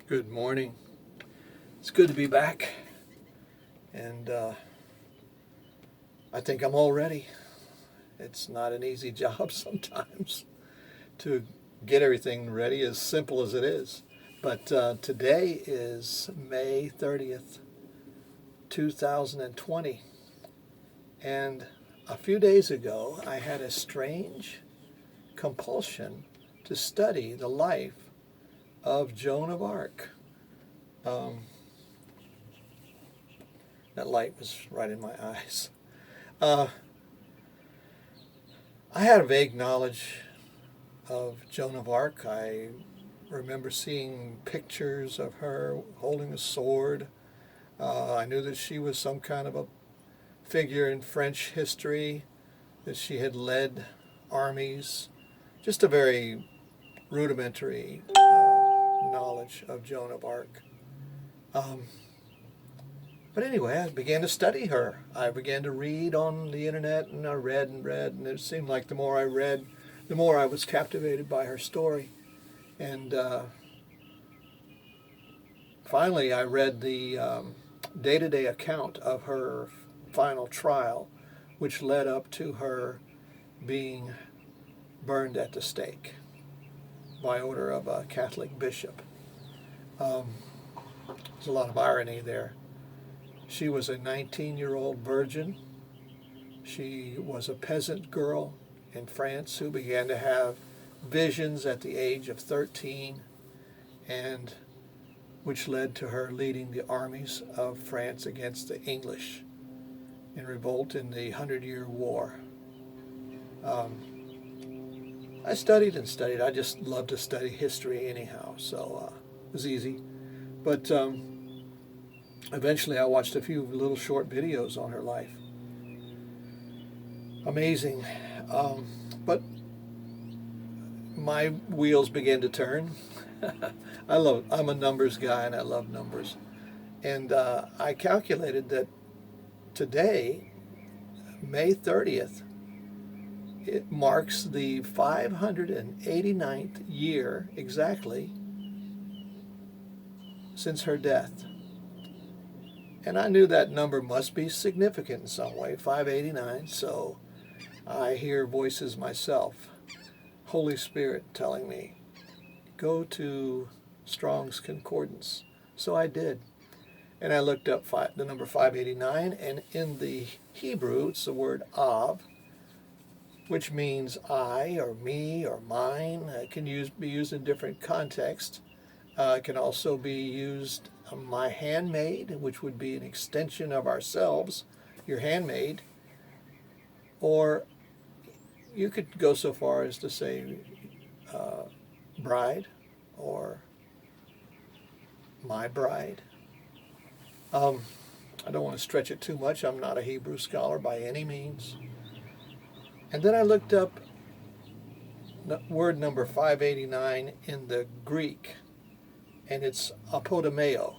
Good morning. It's good to be back, and I think I'm all ready. It's not an easy job sometimes to get everything ready, as simple as it is. But today is May 30th, 2020, and a few days ago I had a strange compulsion to study the life of Joan of Arc. Um, that light was right in my eyes. Uh, I had a vague knowledge of Joan of Arc. I remember seeing pictures of her holding a sword. I knew that she was some kind of a figure in French history, that she had led armies. Just a very rudimentary knowledge of Joan of Arc. Um, but anyway, I began to study her. I began to read on the internet, and I read and read, and it seemed like the more I read, the more I was captivated by her story. And finally, I read the day-to-day account of her final trial, which led up to her being burned at the stake by order of a Catholic bishop. Um, there's a lot of irony there. She was a 19-year-old virgin. She was a peasant girl in France who began to have visions at the age of 13, and which led to her leading the armies of France against the English in revolt in the Hundred-Year War. I studied and studied. I just love to study history anyhow, so it was easy. But eventually I watched a few little short videos on her life. Amazing. But my wheels began to turn. I'm a numbers guy and I love numbers. And I calculated that today, May 30th, it marks the 589th year exactly since her death. And I knew that number must be significant in some way, 589, so I hear voices myself, Holy Spirit telling me, go to Strong's Concordance. So I did. And I looked up the number 589, and in the Hebrew, it's the word Av, which means I or me or mine. It can be used in different contexts. It can also be used my handmaid, which would be an extension of ourselves, your handmaid. Or you could go so far as to say bride or my bride. I don't want to stretch it too much. I'm not a Hebrew scholar by any means. And then I looked up the word number 589 in the Greek, and it's apodomeo,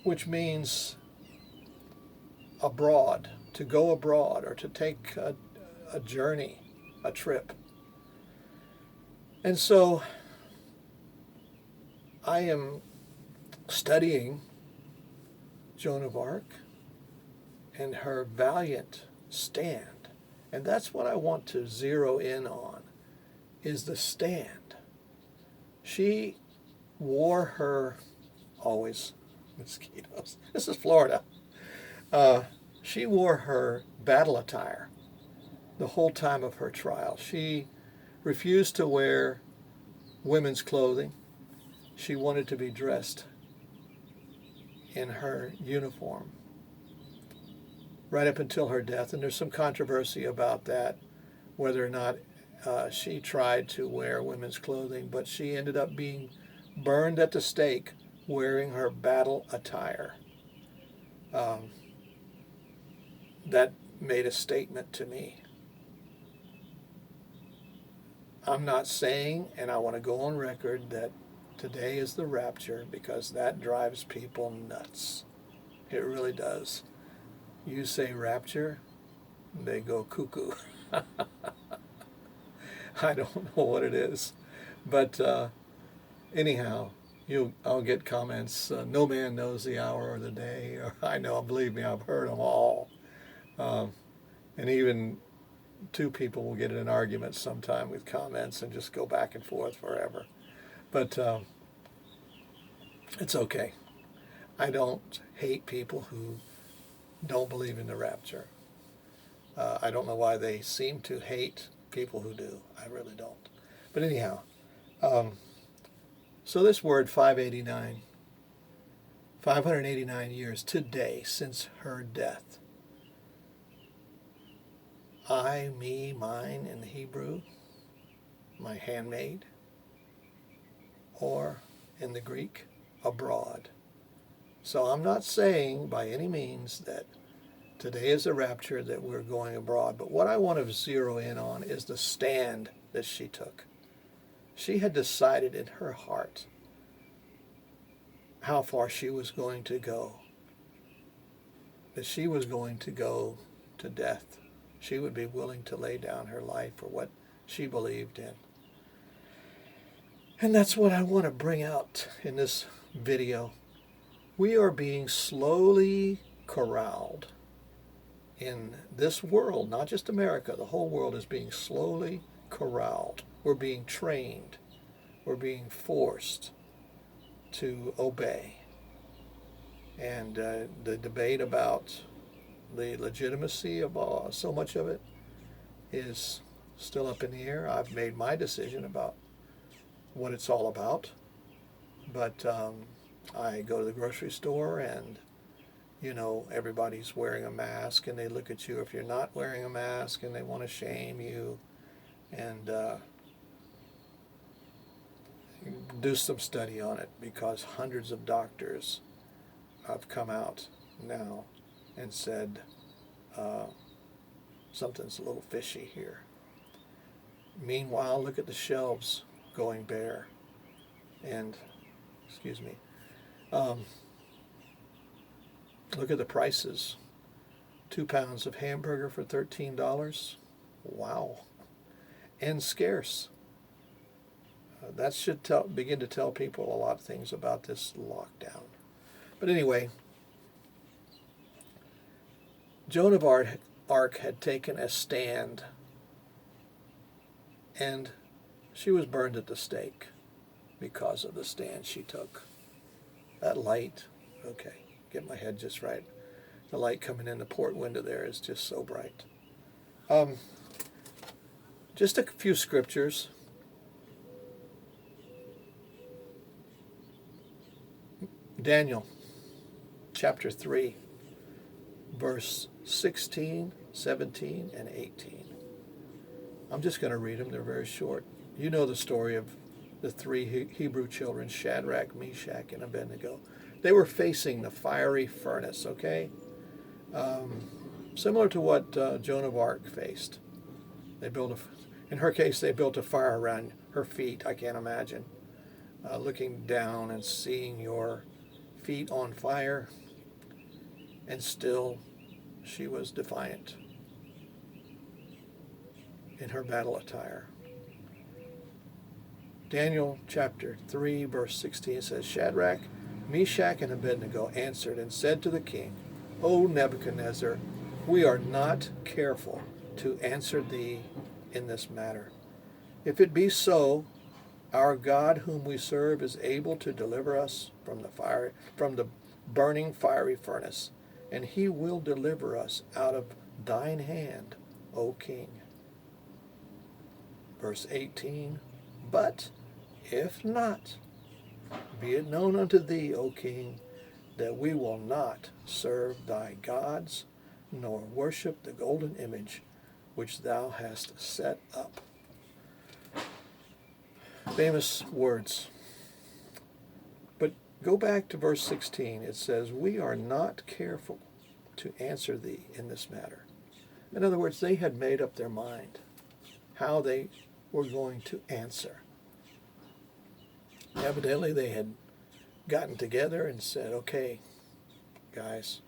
which means abroad, to go abroad, or to take a journey, a trip. And so I am studying Joan of Arc and her valiant stand. And that's what I want to zero in on, is the stand. She wore her, always mosquitoes, this is Florida. She wore her battle attire the whole time of her trial. She refused to wear women's clothing. She wanted to be dressed in her uniform right up until her death. And there's some controversy about that, whether or not she tried to wear women's clothing, but she ended up being burned at the stake wearing her battle attire. That made a statement to me. I'm not saying, and I want to go on record, that today is the rapture, because that drives people nuts. It really does. You say rapture, they go cuckoo. I don't know what it is. But anyhow, I'll get comments. No man knows the hour or the day. Or I know, believe me, I've heard them all. Um, and even two people will get in an argument sometime with comments and just go back and forth forever. But it's okay. I don't hate people who don't believe in the rapture. I don't know why they seem to hate people who do. I really don't. But anyhow, so this word 589 years today since her death. I, me, mine in the Hebrew, my handmaid, or in the Greek, abroad. So I'm not saying by any means that today is the rapture, that we're going abroad, but what I want to zero in on is the stand that she took. She had decided in her heart how far she was going to go, that she was going to go to death. She would be willing to lay down her life for what she believed in. And that's what I want to bring out in this video. We are being slowly corralled in this world, not just America. The whole world is being slowly corralled. We're being trained. We're being forced to obey. And the debate about the legitimacy of so much of it is still up in the air. I've made my decision about what it's all about. But I go to the grocery store and, you know, everybody's wearing a mask and they look at you if you're not wearing a mask and they want to shame you. And do some study on it, because hundreds of doctors have come out now and said something's a little fishy here. Meanwhile, look at the shelves going bare. And, excuse me, look at the prices. 2 pounds of hamburger for $13. Wow. And scarce. That should begin to tell people a lot of things about this lockdown. But anyway, Joan of Arc had taken a stand, and she was burned at the stake because of the stand she took. That light, okay, get my head just right. The light coming in the port window there is just so bright. Just a few scriptures. Daniel chapter 3, verse 16, 17, and 18. I'm just going to read them. They're very short. You know the story of the three Hebrew children, Shadrach, Meshach, and Abednego. They were facing the fiery furnace, okay? Similar to what Joan of Arc faced. In her case, they built a fire around her feet. I can't imagine looking down and seeing your feet on fire, and still she was defiant in her battle attire. Daniel chapter 3, verse 16 says, Shadrach, Meshach, and Abednego answered and said to the king, O Nebuchadnezzar, we are not careful to answer thee in this matter. If it be so, our God whom we serve is able to deliver us from the burning fiery furnace, and he will deliver us out of thine hand, O king. Verse 18, but if not, be it known unto thee, O king, that we will not serve thy gods, nor worship the golden image which thou hast set up. Famous words. But go back to verse 16. It says, we are not careful to answer thee in this matter. In other words, they had made up their mind how they were going to answer. Evidently, they had gotten together and said, okay, guys,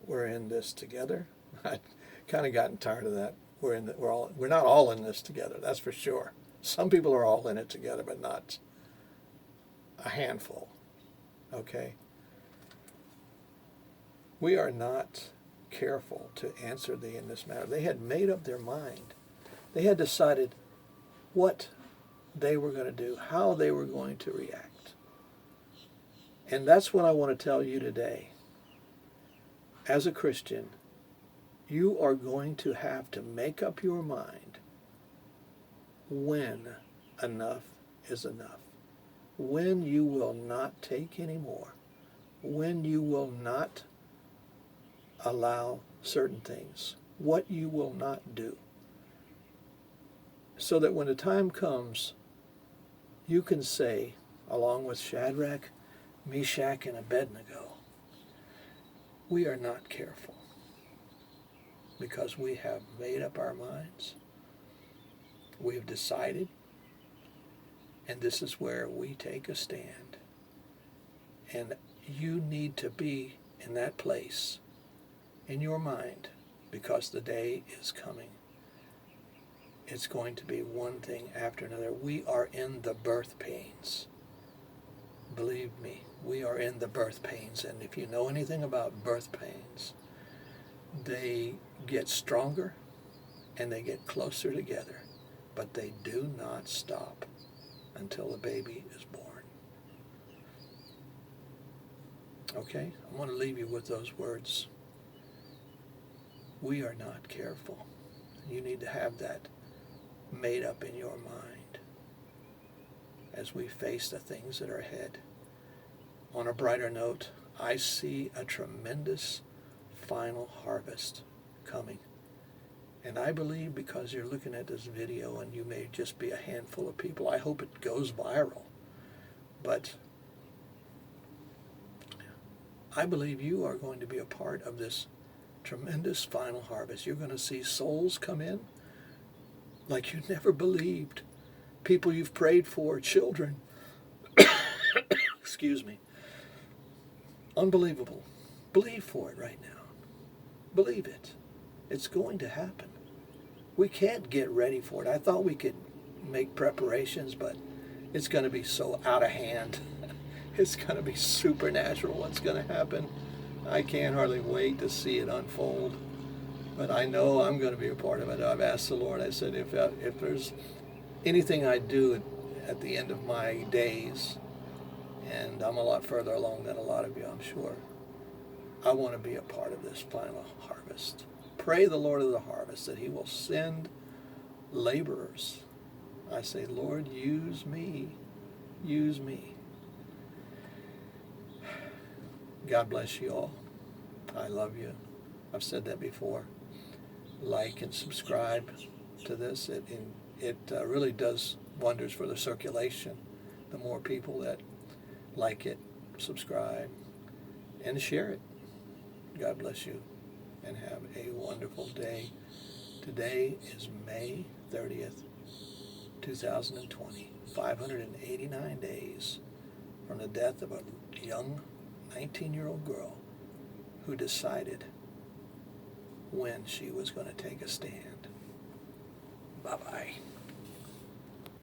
we're in this together. I'd kind of gotten tired of that. We're not all in this together, that's for sure. Some people are all in it together, but not a handful, okay? We are not careful to answer thee in this matter. They had made up their mind. They had decided what they were going to do, how they were going to react. And that's what I want to tell you today. As a Christian, you are going to have to make up your mind when enough is enough, when you will not take any more, when you will not allow certain things, what you will not do, so that when the time comes, you can say, along with Shadrach, Meshach, and Abednego, we are not careful because we have made up our minds. We have decided, and this is where we take a stand. And you need to be in that place in your mind because the day is coming. It's going to be one thing after another. We are in the birth pains. Believe me, we are in the birth pains. And if you know anything about birth pains, they get stronger and they get closer together, but they do not stop until the baby is born. Okay? I want to leave you with those words. We are not careful. You need to have that made up in your mind as we face the things that are ahead. On a brighter note, I see a tremendous final harvest coming. And I believe because you're looking at this video and you may just be a handful of people, I hope it goes viral. But I believe you are going to be a part of this tremendous final harvest. You're going to see souls come in like you never believed. People you've prayed for, children. Excuse me. Unbelievable. Believe for it right now. Believe it. It's going to happen. We can't get ready for it. I thought we could make preparations, but it's going to be so out of hand. It's going to be supernatural what's going to happen. I can't hardly wait to see it unfold. But I know I'm going to be a part of it. I've asked the Lord, I said, if there's anything I do at the end of my days, and I'm a lot further along than a lot of you, I'm sure, I want to be a part of this final harvest. Pray the Lord of the harvest that he will send laborers. I say, Lord, use me. Use me. God bless you all. I love you. I've said that before. Like and subscribe to this. It really does wonders for the circulation. The more people that like it, subscribe, and share it. God bless you, and have a wonderful day. Today is May 30th, 2020. 589 days from the death of a young 19-year-old girl who decided when she was going to take a stand. Bye-bye.